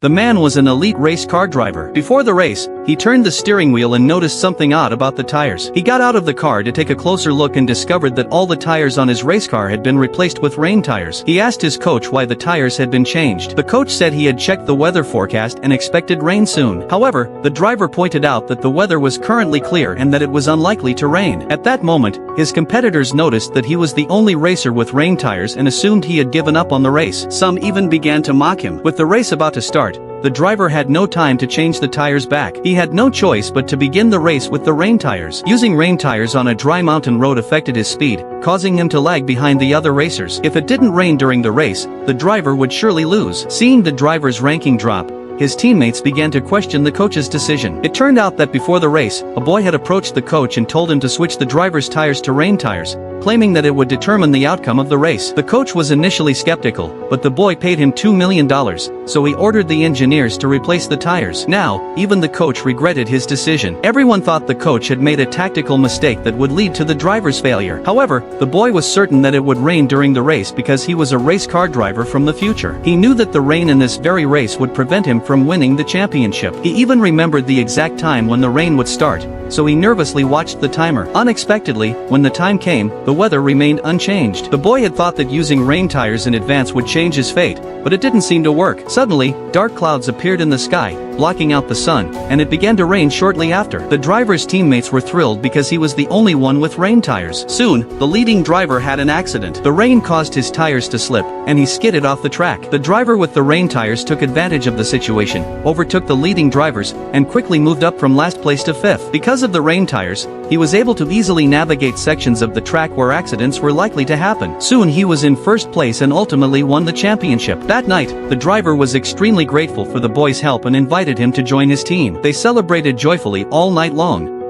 The man was an elite race car driver. Before the race, he turned the steering wheel and noticed something odd about the tires. He got out of the car to take a closer look and discovered that all the tires on his race car had been replaced with rain tires. He asked his coach why the tires had been changed. The coach said he had checked the weather forecast and expected rain soon. However, the driver pointed out that the weather was currently clear and that it was unlikely to rain. At that moment, his competitors noticed that he was the only racer with rain tires and assumed he had given up on the race. Some even began to mock him. With the race about to start, the driver had no time to change the tires back. He had no choice but to begin the race with the rain tires. Using rain tires on a dry mountain road affected his speed, causing him to lag behind the other racers. If it didn't rain during the race, the driver would surely lose. Seeing the driver's ranking drop, his teammates began to question the coach's decision. It turned out that before the race, a boy had approached the coach and told him to switch the driver's tires to rain tires, claiming that it would determine the outcome of the race. The coach was initially skeptical, but the boy paid him $2 million, so he ordered the engineers to replace the tires. Now, even the coach regretted his decision. Everyone thought the coach had made a tactical mistake that would lead to the driver's failure. However, the boy was certain that it would rain during the race because he was a race car driver from the future. He knew that the rain in this very race would prevent him from winning the championship. He even remembered the exact time when the rain would start, so he nervously watched the timer. Unexpectedly, when the time came, the weather remained unchanged. The boy had thought that using rain tires in advance would change his fate, but it didn't seem to work. Suddenly, dark clouds appeared in the sky, blocking out the sun, and it began to rain shortly after. The driver's teammates were thrilled because he was the only one with rain tires. Soon, the leading driver had an accident. The rain caused his tires to slip, and he skidded off the track. The driver with the rain tires took advantage of the situation, overtook the leading drivers, and quickly moved up from last place to fifth. Because of the rain tires, he was able to easily navigate sections of the track where accidents were likely to happen. Soon he was in first place and ultimately won the championship. That night, the driver was extremely grateful for the boy's help and invited him to join his team. They celebrated joyfully all night long.